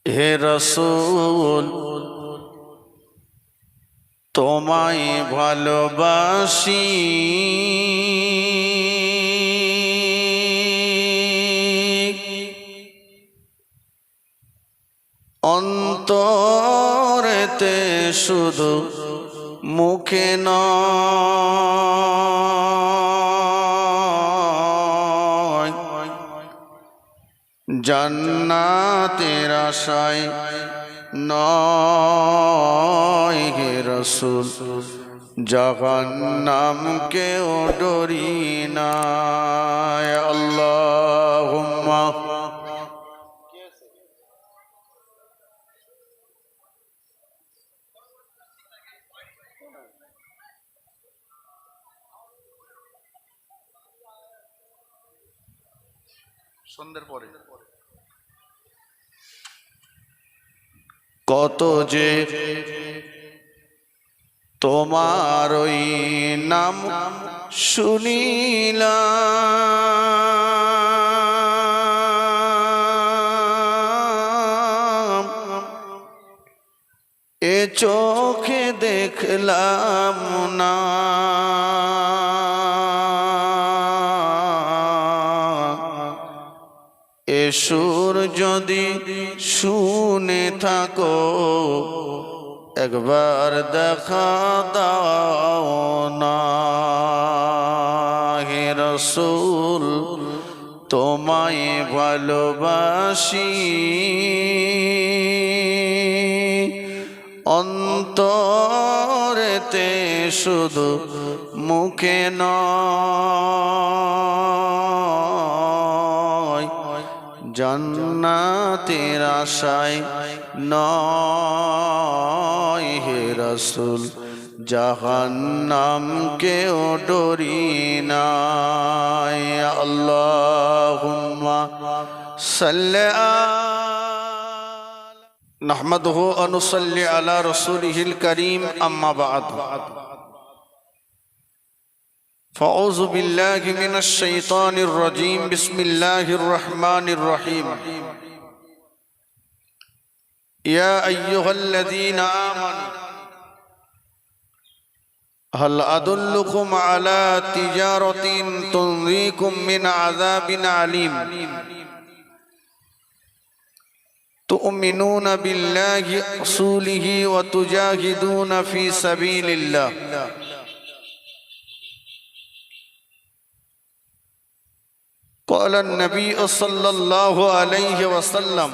হে রাসূল তোমায় ভালোবাসি অন্তরেতে শুধু মুখে নয় জান্নাতের আশায় নয় হে রাসূল জাহান্নামকেও ডরি না আল্লাহুম্মা সন্ধ্যের পরে কত যে তোমার ওই নাম শুনিলাম এ চোখে দেখলাম না এ সুর যদি শুনে থাকো একবার দেখা দাও না হে রাসূল তোমায় ভালোবাসি অন্তরেতে শুধু মুখে নয় জান্নাতের আশায় নয় হে রাসূল জাহান্নামকেও ডরি না আল্লাহুম্মা সাল্লি নাহমাদুহু ওয়া নুসাল্লি আলা রাসূলিহিল কারীম আম্মা বা'দ فأعوذ بالله من الشيطان الرجيم بسم الله الرحمن الرحيم يا أيها الذين آمنوا هل أدلكم على تجارة تنجيكم من عذاب عليم تؤمنون بالله ورسوله وتجاهدون في سبيل الله قال النبي صلى الله عليه وسلم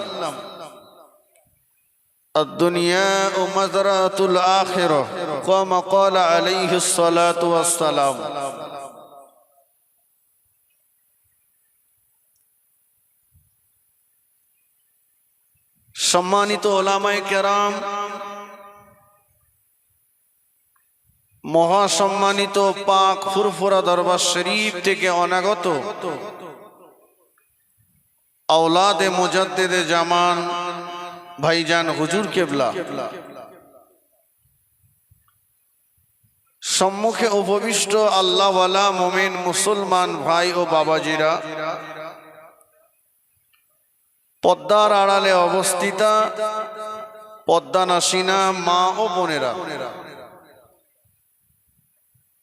الدنيا مزرعة الآخرة كما قال عليه الصلاة والسلام সম্মানিত ওলামায়ে কেরাম মহাসম্মানিত পাক ফুরফুরা দরবার শরীফ থেকে অনাগত औलादे मुजद्दिदे জামান ভাইজান হুজুর কেবলা সম্মুখে উপবিষ্ট আল্লাহওয়ালা মুমিন মুসলমান ভাই ও বাবাজিরা পদ্মার আড়ালে অবস্থিতা পদ্মানাসিনা মা ও বোনেরা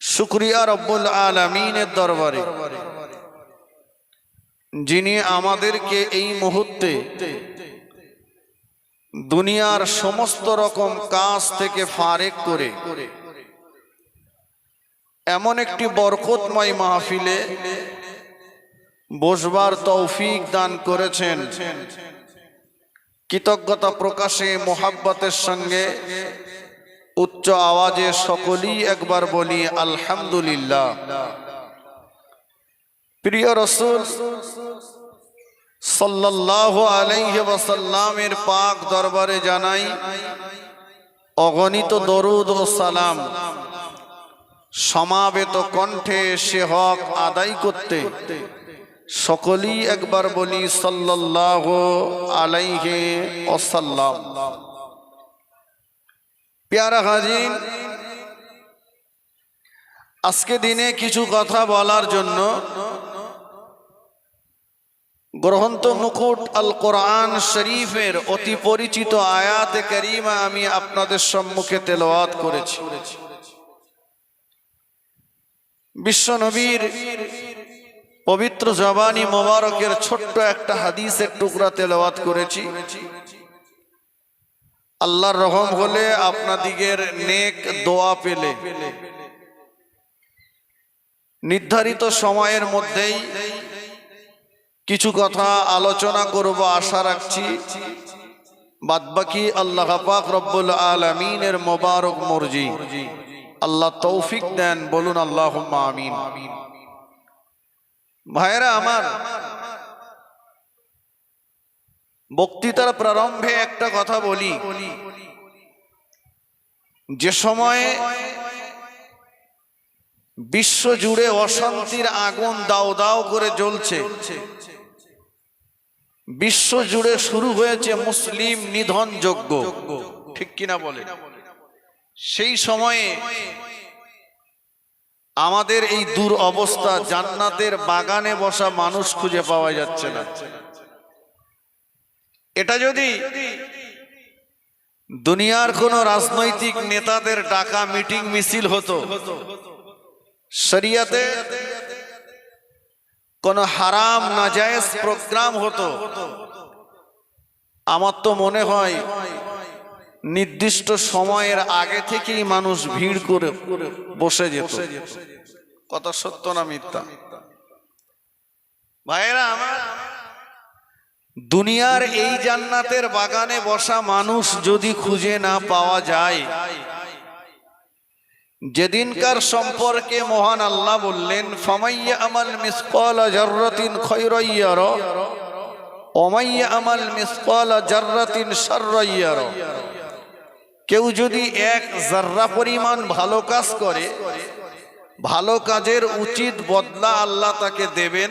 শুকরিয়া রব্বুল আলামিনের দরবারে যিনি আমাদেরকে এই মুহূর্তে দুনিয়ার সমস্ত রকম কাজ থেকে ফারেক করে এমন একটি বরকতময় মাহফিলে বসবার তৌফিক দান করেছেন কৃতজ্ঞতা প্রকাশে মোহাব্বতের সঙ্গে উচ্চ আওয়াজে সকলেই একবার বলি আলহামদুলিল্লাহ প্রিয় রাসূল সাল্লাল্লাহু আলাইহি ওয়াসাল্লামের পাক দরবারে জানাই অগণিত দরুদ ও সালাম সমাবেত কণ্ঠে সে হক আদায় করতে সকলেই একবার বলি সাল্লাল্লাহু আলাইহি ওয়াসাল্লাম প্যারা হাজির আজকে দিনে কিছু কথা বলার জন্য গ্রন্থ মুকুট আল কোরআন শরীফের অতি পরিচিত আয়াতে কারিমা আমি আপনাদের সম্মুখে তেলাওয়াত করেছি। বিশ্বনবীর পবিত্র জবানি মোবারকের ছোট্ট একটা হাদিসের টুকরা তেলাওয়াত করেছি। আল্লাহর রহম হলে আপনাদিগের নেক দোয়া পেলে নির্ধারিত সময়ের মধ্যেই কিছু কথা আলোচনা করব আশা রাখছি। বাদবাকি আল্লাহ পাক রব্বুল আলামিনের মোবারক মর্জি। আল্লাহ তৌফিক দেন, বলুন আল্লাহুম্মা আমিন। ভাইরা আমার, বক্তৃতার প্রারম্ভে একটা কথা বলি। যে সময়ে বিশ্ব জুড়ে অশান্তির আগুন দাও দাও করে জ্বলছে, বিশ্ব জুড়ে শুরু হয়েছে মুসলিম নিধন যজ্ঞ, ঠিক কিনা বলে? সেই সময়ে আমাদের এই দূর অবস্থা, জান্নাতের বাগানে বসা মানুষ খুঁজে পাওয়া যাচ্ছে না। এটা যদি দুনিয়ার কোন রাজনৈতিক নেতাদের ডাকা মিটিং মিছিল হতো, শরিয়াতে কোন হারাম নাজায়েজ প্রোগ্রাম হতো, আমার তো মনে হয় নির্দিষ্ট সময়ের আগে থেকেই মানুষ ভিড় করে বসে যেত। কথা সত্য না মিথ্যা? ভাইরা আমার, দুনিয়ার এই জান্নাতের বাগানে বসা মানুষ যদি খুঁজে না পাওয়া যায়, যেদিনকার সম্পর্কে মহান আল্লাহ বললেন ফামাইয়া আমাল মিসকালা জাররাতিন খায়রান ইয়ারা ওয়া মাইয়া আমাল মিসকালা জাররাতিন শাররান ইয়ারা, কেউ যদি এক জাররা পরিমাণ ভালো কাজ করে, ভালো কাজের উচিত বদলা আল্লাহ তাকে দেবেন।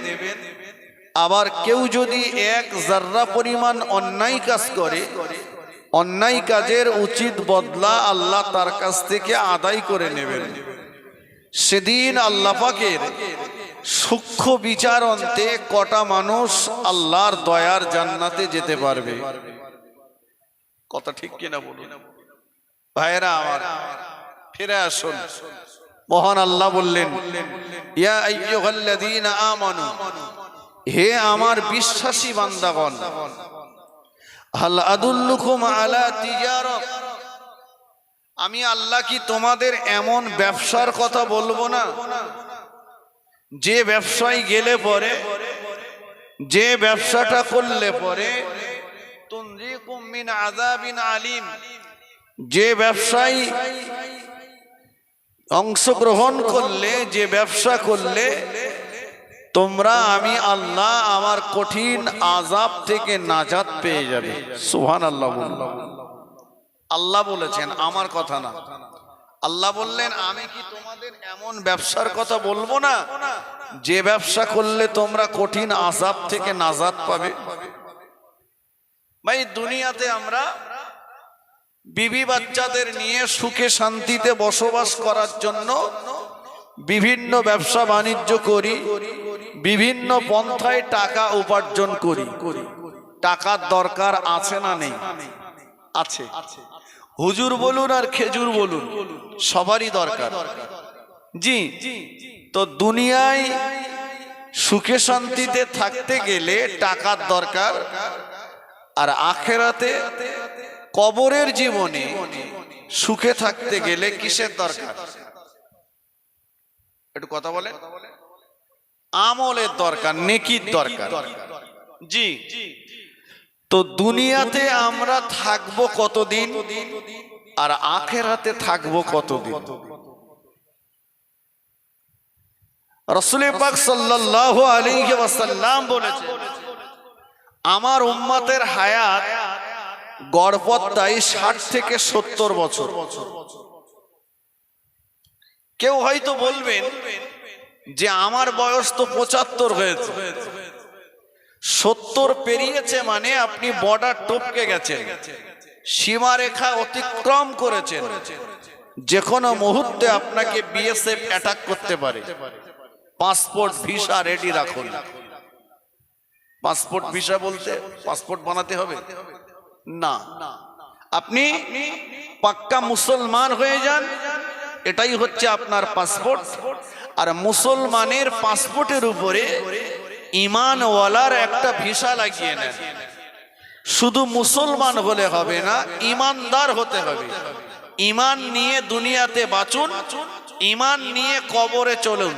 আবার কেউ যদি এক জাররা পরিমাণ অন্যায় কাজ করে, অন্যায় কাজের উচিত বদলা আল্লাহ তার কাছ থেকে আদায় করে নেবেন। সেদিন আল্লাহ পাকের সূক্ষ্ম বিচার অন্তে কটা মানুষ আল্লাহর দয়ার জান্নাতে যেতে পারবে? কথা ঠিক কিনা বলুন ভাইরা আমার? ফিরে আসুন। মহান আল্লাহ বললেন ইয়া আইয়ুহাল্লাযীনা আমানু, হে আমার বিশ্বাসী বান্দাগণ, হাল আদুল্লুকুম আলা তিজারাত, আমি আল্লাহ কি তোমাদের এমন ব্যবসার কথা বলবো না, যে ব্যবসায় গেলে পরে, যে ব্যবসাটা করলে পরে তুনজিকুম মিন আযাবিন আলিম, যে ব্যবসায় অংশগ্রহণ করলে, যে ব্যবসা করলে তোমরা আমি আল্লাহ আমার কঠিন আযাব থেকে নাজাত পেয়ে যাবে। সুবহানাল্লাহ বলুন। আল্লাহ বলেছেন, আমার কথা না। আল্লাহ বললেন আমি কি তোমাদের এমন ব্যবসার কথা বলবো না, যে ব্যবসা করলে তোমরা কঠিন আযাব থেকে নাজাত পাবে? ভাই, দুনিয়াতে আমরা বিবি বাচ্চাদের নিয়ে সুখে শান্তিতে বসবাস করার জন্য বিভিন্ন ব্যবসা বাণিজ্য করি, বিভিন্ন পন্থায় টাকা উপার্জন করি। টাকার দরকার আছে না নেই? আছে। হুজুর বলুন আর খেজুর বলুন, সবারই দরকার। জি, তো দুনিয়ায় সুখে শান্তিতে থাকতে গেলে টাকার দরকার, আর আখেরাতে কবরের জীবনে সুখে থাকতে গেলে কিসের দরকার? একটু কথা বলেন। আমলের দরকার, নেকির দরকার। জি, তো দুনিয়াতে আমরা থাকবো কতদিন আর আখেরাতে থাকবো কতদিন? রাসূল পাক সাল্লাল্লাহু আলাইহি ওয়াসাল্লাম বলেছেন, আমার উম্মতের হায়াত গড়পড়তাই 60 থেকে 70 বছর। কেউ হয়তো বলবেন যে আমার বয়স তো 75 হয়েছে। 70 পেরিয়েছে মানে আপনি বর্ডার টপকে গেছেন, সীমারেখা অতিক্রম করেছেন। যে কোনো মুহূর্তে আপনাকে বিএসএফ অ্যাটাক করতে পারে। পাসপোর্ট ভিসা রেডি রাখুন। পাসপোর্ট ভিসা বলতে পাসপোর্ট বানাতে হবে না, আপনি পাক্কা মুসলমান হয়ে যান, এটাই হচ্ছে আপনার পাসপোর্ট। আর মুসলমানের পাসপোর্টের উপরে ঈমানওয়ালার একটা ভিসা লাগিয়ে নেন। শুধু মুসলমান হলে হবে না, ঈমানদার হতে হবে। ঈমান নিয়ে দুনিয়াতে বাঁচুন, ঈমান নিয়ে কবরে চলুন।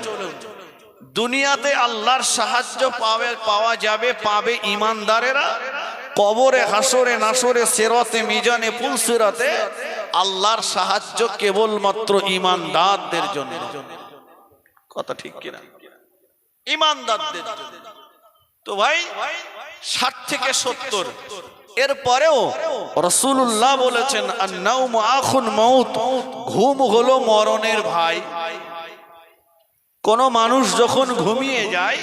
দুনিয়াতে আল্লাহর সাহায্য পাওয়া যাবে, পাবে ঈমানদারেরা। কবরে, হাসরে, নাসরে, সিরাতে, মিজানে, পুলসিরাতে আল্লাহর সাহায্য কেবলমাত্র ঈমানদারদের জন্য। কথা ঠিক কিনা? ঈমানদারদের জন্য। তো ভাই 60 থেকে 70 এরপরেও রাসূলুল্লাহ বলেছেন আন-নাওমু আখুন মাউত, ঘুম হলো মরণের ভাই। কোন মানুষ যখন ঘুমিয়ে যায়,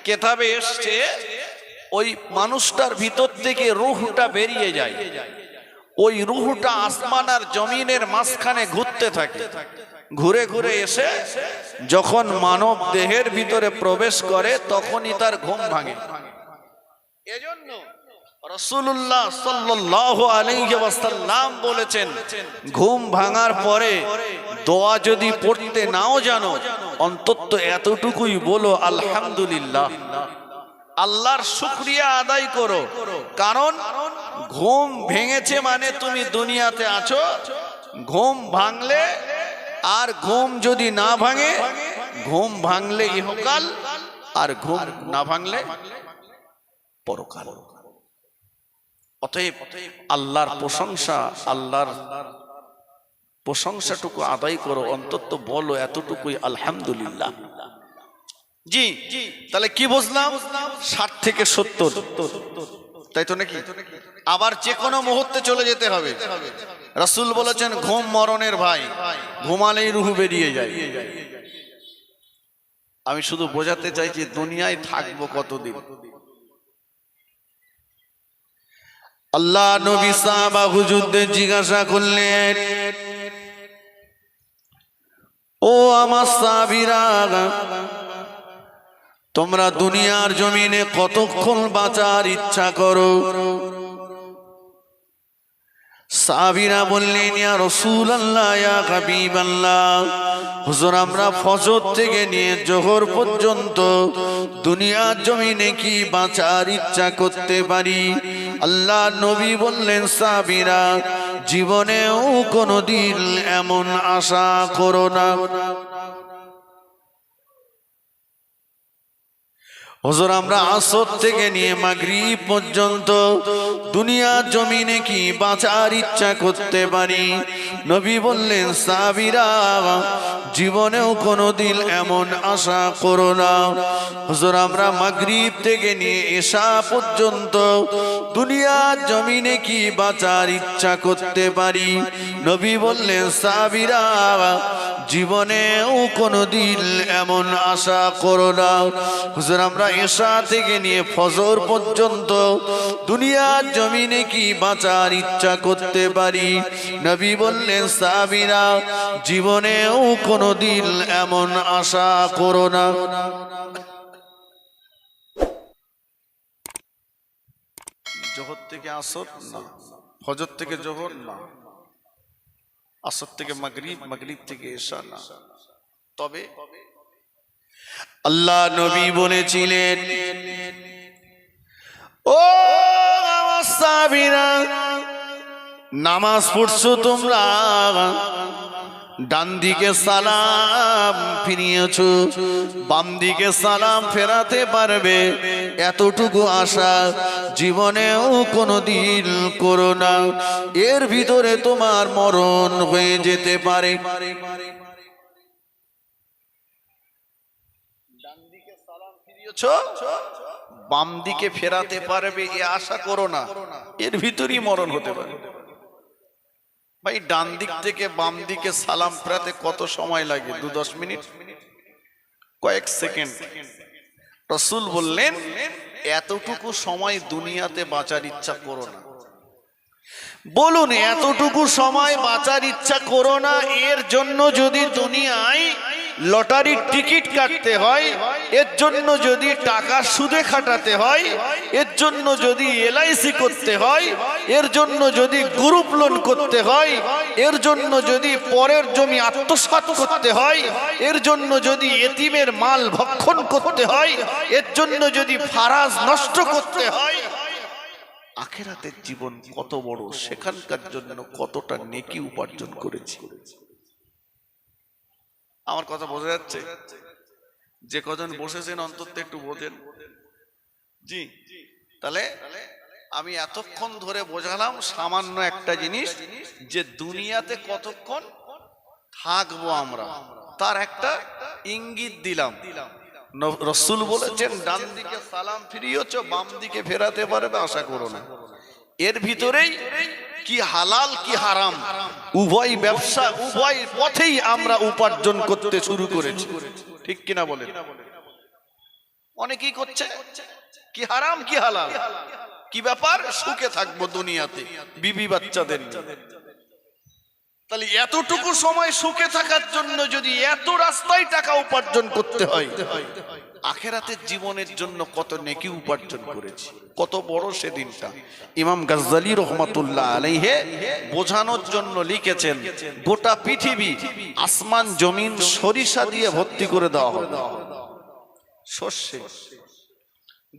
কিতাবে এসেছে ওই মানুষটার ভিতর থেকে রূহটা বেরিয়ে যায়। ওই রূহটা আসমান আর জমিনের মাঝখানে ঘুরতে থাকে, ঘুরে ঘুরে এসে যখন মানব দেহের ভিতরে প্রবেশ করে তখনই তার ঘুম ভাঙে। এজন্য রাসূলুল্লাহ সাল্লাল্লাহু আলাইহি ওয়াসাল্লাম বলেছেন, ঘুম ভাঙার পরে দোয়া যদি পড়তে নাও জানো, অন্তত এতটুকুই বলো আলহামদুলিল্লাহ, আল্লাহর শুকরিয়া আদায় করো। কারণ ঘুম ভেঙেছে মানে তুমি দুনিয়াতে আছো। ঘুম ভাঙলে, আর ঘুম যদি না ভাঙে, ঘুম ভাঙলে ইহকাল, আর ঘুম না ভাঙলে পরকাল। অতএব আল্লাহর প্রশংসা, আল্লাহর প্রশংসাটুকু আদায় করো, অন্তত বলো এতটুকুই আলহামদুলিল্লাহ। জি, তাহলে কি বুঝলাম? 60 থেকে 70, তাই তো নাকি? আবার যে কোনো মুহূর্তে চলে যেতে হবে। রাসূল বলেছেন ঘুম মরণের ভাই, ঘুমালেই রূহ বেরিয়ে যায়। আমি শুধু বোঝাতে চাইছি দুনিয়ায় থাকবো কতদিন। আল্লাহ নবী সাহাবা হুজুরদের জিজ্ঞাসা করলেন, ও আমার সাহাবীরা, তোমরা দুনিয়ার জমিনে কতক্ষণ বাঁচার ইচ্ছা করো? সাহাবীরা বললেন, ইয়া রাসূলুল্লাহ, ইয়া হাবিবাল্লাহ, হুজুর আমরা ফজর থেকে নিয়ে জোহর পর্যন্ত দুনিয়ার জমিনে কি বাঁচার ইচ্ছা করতে পারি? আল্লাহ নবী বললেন, সাহাবীরা জীবনেও কোনোদিন এমন আশা করো না। হুজুর আমরা আসর থেকে নিয়ে মাগরিব পর্যন্ত দুনিয়ার জমিনে কি বাঁচার ইচ্ছা করতে পারি? নবী বললেন, সাহাবীরা জীবনেও কোনোদিন এমন আশা করো না। হুজুর আমরা মাগরিব থেকে নিয়ে এশা পর্যন্ত দুনিয়ার জমিনে কি বাঁচার ইচ্ছা করতে পারি? নবী বললেন, সাহাবীরা জীবনেও কোনোদিন এমন আশা করো না। হুজুর আমরা এশা থেকে নিয়ে ফজর পর্যন্ত দুনিয়ার জমিনে কি বাঁচার ইচ্ছা করতে পারি? নবী বললেন, সাহাবীরা জীবনেও কোনোদিন এমন আশা করো না। জোহর থেকে আসর না, ফজর থেকে জোহর না, আসর থেকে মাগরিব, মাগরিব থেকে এশা না। তবে আল্লাহ নবী বলেছিলেন, ও আমার সাহাবীরা নামাজ পড়ছো তোমরা, ডান দিকে সালাম ফিরিয়েছো, বাম দিকে সালাম ফেরাতে পারবে, এতটুকু আশা জীবনেও কোনোদিন করো না। এর ভিতরে তোমার মরণ হয়ে যেতে পারে। ডান দিকে সালাম ফিরিয়েছো, বাম দিকে ফেরাতে পারবে এ আশা করো না, এর ভিতরই মরণ হতে পারে। ভাই ডান দিক থেকে বাম দিকে সালাম ফেরাতে কত সময় লাগে? 2-10 মিনিট, কয়েক সেকেন্ড। রাসূল বললেন, এতটুকু সময় দুনিয়াতে বাঁচার ইচ্ছা করো না। বলুন, এতটুকু সময় বাঁচার ইচ্ছা করো না, এর জন্য যদি দুনিয়ায় লটারির টিকিট কাটতে হয়, এর জন্য যদি টাকা সুদে খাটাতে হয়, এর জন্য যদি এলআইসি করতে হয়, এর জন্য যদি গ্রুপ লোন করতে হয়, এর জন্য যদি পরের জমি আত্মসাৎ করতে হয়, এর জন্য যদি এতিমের মাল ভক্ষণ করতে হয়, এর জন্য যদি ফারাজ নষ্ট করতে হয়, আখিরাতের জীবন কত বড়, সেখানকার জন্য কতটা নেকি উপার্জন করেছি। আমার কথা বোঝা যাচ্ছে? যে কজন বসেছেন অন্তত একটু বোঝেন। জি, তাহলে আমি এতক্ষণ ধরে বোঝালাম সামান্য একটা জিনিস, যে দুনিয়াতে কতক্ষণ থাকবো আমরা, তার একটা ইঙ্গিত দিলাম। রাসূল বলেছেন, ডান দিকে সালাম ফিরিয়েছ, বাম দিকে ফেরাতে পারবে আশা করো না। এর ভিতরেই কি হালাল কি হারাম উভয় ব্যবসা, উভয় পথেই আমরা উপার্জন করতে শুরু করেছি। ঠিক কিনা বলেন? অনেকেই করছে, কি হারাম কি হালাল, কি ব্যাপার, সুখে থাকবো দুনিয়াতে বিবি বাচ্চাদের নিয়ে। তাহলে এতটুকু সময় সুখে থাকার জন্য যদি এত রাস্তায় টাকা উপার্জন করতে হয়, আখিরাতের জীবনের জন্য কত নেকি উপার্জন করেছি, কত বড় সেদিনটা। ইমাম গাজ্জালী রহমাতুল্লাহ আলাইহি বোঝানোর জন্য লিখেছেন, গোটা পৃথিবী আসমান জমিন সরিষা দিয়ে ভর্তি করে দেওয়া হবে, শস্যে।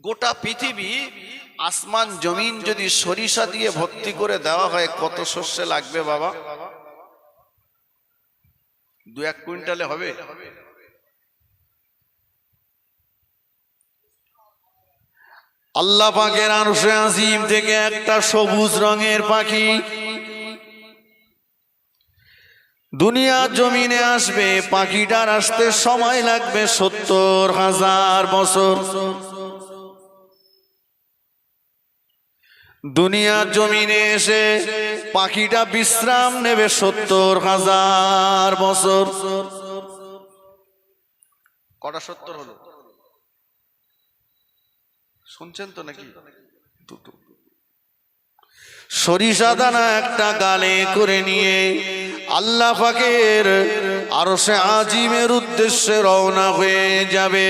গোটা পৃথিবী আসমান জমিন যদি সরিষা দিয়ে ভর্তি করে দেওয়া হয়, কত শস্য লাগবে বাবা? 2-1 কুইন্টালে হবে? আল্লাহ পাকের আরশে আজিম থেকে একটা সবুজ রঙের পাখি দুনিয়া জমিনে আসবে। পাখিটার আসতে সময় লাগবে 70,000 বছর। দুনিয়া জমিনে এসে পাখিটা বিশ্রাম নেবে 70,000 বছর। কটা 70 হলো? শুনছেন তো নাকি? দুটো। সরিষা দানা একটা গালে করে নিয়ে আল্লাহ পাকের আরশে আজিমের উদ্দেশ্যে রওনা হয়ে যাবে।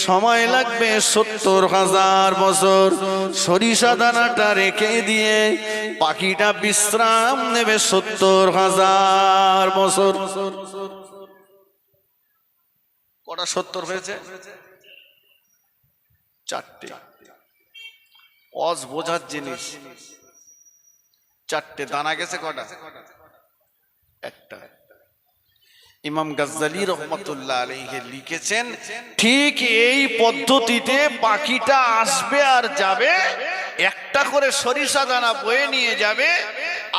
সময় লাগবে 70,000 বছর। সরিষা দানাটা রেখে দিয়ে পাখিটা বিশ্রাম নেবে 70,000 বছর। কটা 70 হয়েছে? 4টে। অজ বোঝার জিনিস। 4টে দানা গেছে কটা? একটা। ইমাম গাজ্জালী রহমাতুল্লাহ আলাইহি লিখেছেন, ঠিক এই পদ্ধতিতে পাখিটা আসবে আর যাবে, একটা করে সরিষা দানা বয়ে নিয়ে যাবে।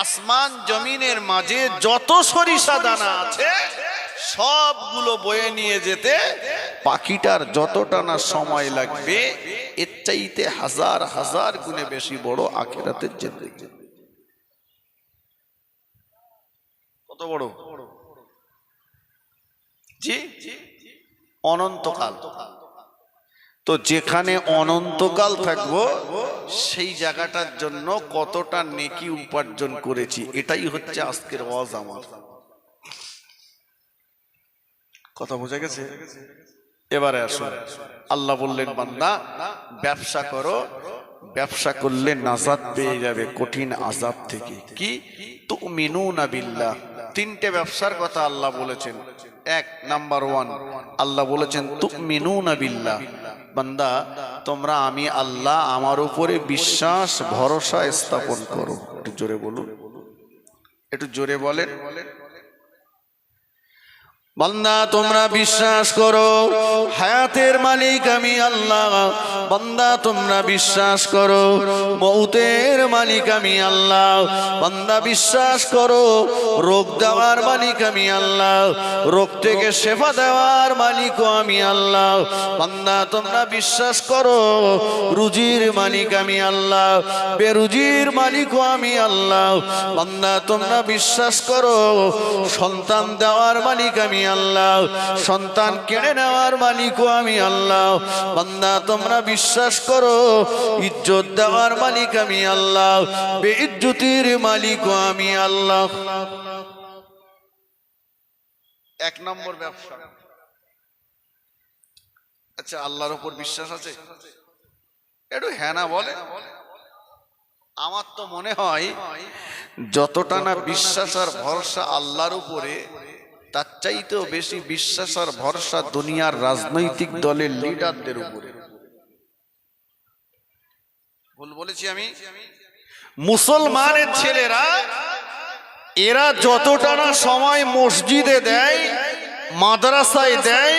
আসমান জমিনের মাঝে যত সরিষা দানা আছে সবগুলো বয়ে নিয়ে যেতে পাখিটার যতটা না সময় লাগবে, এর চাইতে হাজার হাজার গুণে বেশি বড় আখিরাতের জিন্দেগি। কত বড়? জি, অনন্তকাল। তো যেখানে অনন্তকাল থাকবো সেই জায়গাটার জন্য কতটা নেকি উপার্জন করেছি, এটাই হচ্ছে আজকের ওয়াজ। আমার কথা বোঝা গেছে? এবারে আসুন, আল্লাহ বললেন, বান্দা ব্যবসা করো, ব্যবসা করলে নাজাত পেয়ে যাবে কঠিন আযাব থেকে। কি? তুমিনুনা বিল্লাহ। 3টে ব্যবসার কথা আল্লাহ বলেছেন। 1 নাম্বার 1 আল্লাহ বলেছেন তুমিনুনা বিল্লাহ, বান্দা তোমরা আমি আল্লাহ, আমার উপরে বিশ্বাস ভরসা স্থাপন করো। একটু জোরে বলুন, একটু জোরে বলেন। বান্দা তোমরা বিশ্বাস করো হায়াতের মালিক আমি আল্লাহ। বান্দা তোমরা বিশ্বাস করো মউতের মালিক আমি আল্লাহ। বান্দা বিশ্বাস করো রোগ দেওয়ার মালিক আমি আল্লাহ, রোগ থেকে শেফা দেওয়ার মালিকও আমি আল্লাহ। বান্দা তোমরা বিশ্বাস করো রুজির মালিক আমি আল্লাহ, বেরুজির মালিকও আমি আল্লাহ। বান্দা তোমরা বিশ্বাস করো সন্তান দেওয়ার মালিক আমি আল্লাহ, সন্তান কেড়ে নেওয়ার মালিকও আমি আল্লাহ। বান্দা তোমরা বিশ্বাস করো ইজ্জত দেওয়ার মালিক আমি আল্লাহ, বেইজ্জতির মালিকও আমি আল্লাহ। 1 নম্বর ব্যবসা আচ্ছা, আল্লাহর উপর বিশ্বাস আছে? একটু হ্যাঁ না বলে। আমার তো মনে হয় যতটা না বিশ্বাস আর ভরসা আল্লাহর উপরে, তার চাইতেও বেশি বিশ্বাস আর ভরসা দুনিয়ার রাজনৈতিক দলের লিডারদের উপরে। ভুল বলেছি আমি? মুসলমানের ছেলেরা এরা যতটা না সময় মসজিদে দেয়, মাদ্রাসায় দেয়,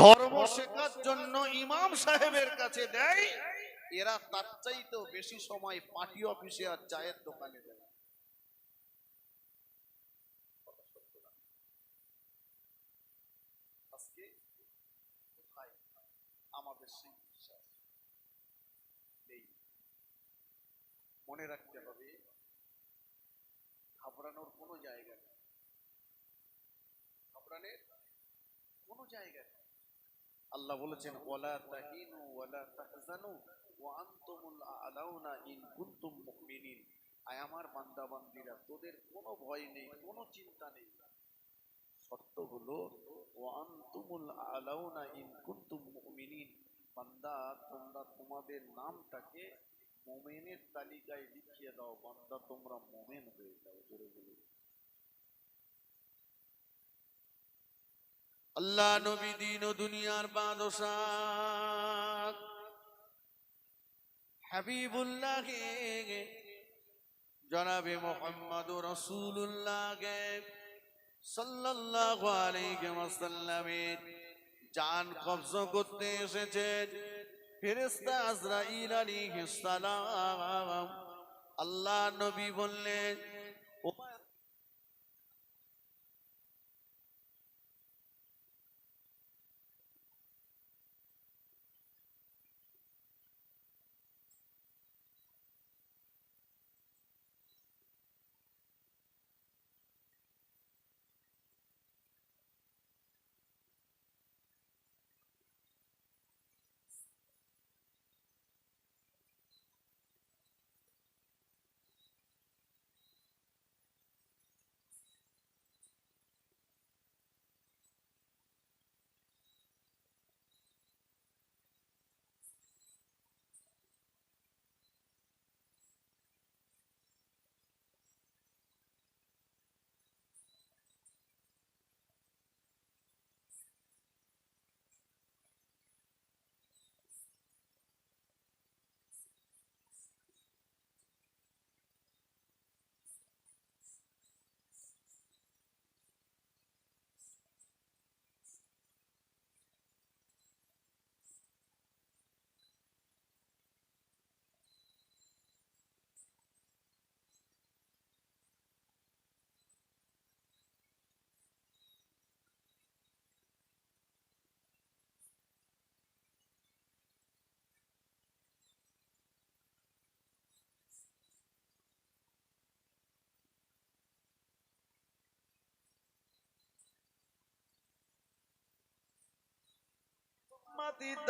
ধর্ম শেখার জন্য ইমাম সাহেবের কাছে দেয়, এরা তার চাইতেও বেশি সময় পার্টি অফিসে আর চায়ের দোকানে দেয়। আজকে কোথায় আমাদের সেই বিশ্বাস নেই? মনে রাখতে হবে, ঘাবড়ানোর কোনো জায়গা নেই, ঘাবড়ানোর কোনো জায়গা নেই। আল্লাহ বলেছেন ওয়ালা তাহিনু ওয়ালা তাহজানু ওয়া আনতুমুল আ'লাউনা ইন কুনতুম মুমিনিন। আয় আমার বান্দা বান্দীরা, তোদের কোনো ভয় নেই, কোনো চিন্তা নেই। শর্ত হলো ওয়া আনতুমুল আ'লাউনা ইন কুনতুম মুমিনিন। বান্দা, তোমরা তোমাদের নামটাকে মুমিনের তালিকায় লিখিয়ে দাও। বান্দা, তোমরা মুমিন হয়ে যাও। জোরে বলো আল্লাহ নবী দিন ও দুনিয়ার বাদশাহ হাবিবুল্লাহ জনাবে মুহাম্মদুর রাসূলুল্লাহ সাল্লাল্লাহু আলাইহি ওয়াসাল্লামের জান কবজা করতে এসেছেন ফেরেশতা আজরাইল আলাইহিস সালাম। আল্লাহ নবী বললেন,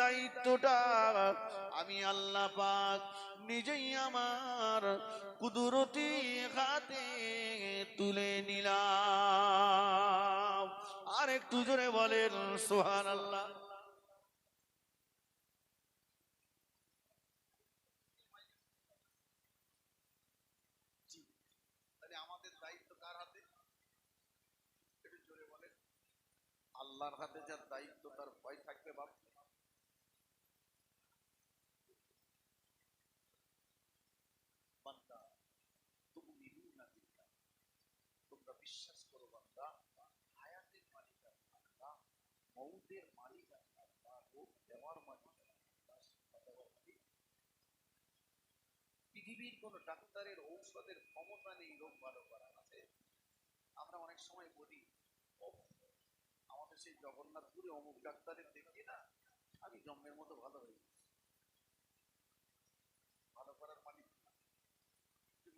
দায়িত্বটা আমি আল্লাহ পাক নিজেই আমার কুদরতি হাতে তুলে নিলাম। আর একটু জোরে বলেন সুবহানাল্লাহ। তাহলে আমাদের দায়িত্ব কার হাতে? একটু জোরে বলেন। আল্লাহর হাতে। যার দায়িত্ব তার ভয় থাকবে বাপ? বান্দা, তুমিনুনা বিল্লাহ, তোমরা বিশ্বাস করো বান্দা, হায়াতের মালিক আল্লাহ, মউতের মালিক আল্লাহ, রোগ দেওয়ার মালিক আল্লাহ। পৃথিবীর কোন ডাক্তারের ঔষধের ক্ষমতা নেই রোগ ভালো করার। আছে? আমরা অনেক সময় বলি, আমাদের সেই জগন্নাথপুরে অমুক ডাক্তারের দেখিয়ে না আমি জন্মের মতো ভালো হয়ে গেছি। ভালো করার মালিক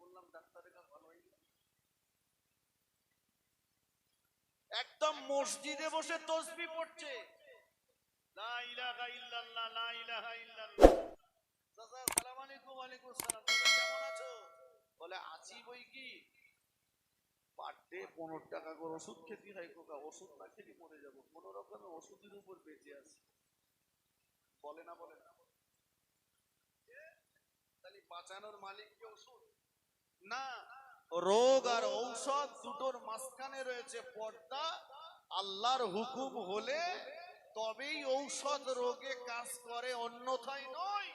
বললাম, ডাক্তারের কাছে ভালো হয়ে গেছে। একদম মসজিদে বসে তসবিহ পড়ছে, লা ইলাহা ইল্লাল্লাহ, লা ইলাহা ইল্লাল্লাহ। চাচা আসসালামু আলাইকুম। ওয়ালাইকুম আসসালাম। তুমি কেমন আছো? বলে আছি বই কি, পার ডে 15 টাকা করে ওষুধ খেতে হয় খোকা। ওষুধ না খেলে মরে যাবো, কোন রকমের ওষুধের উপর বেঁচে আছি। বলে না বলে না, তাহলে বাঁচানোর মালিক কি ওষুধ না? রোগ আর ঔষধ দুটোর মাঝখানে রয়েছে পর্দা। আল্লাহর হুকুম হলে তবেই ঔষধ রোগে কাজ করে, অন্যথায় নয়।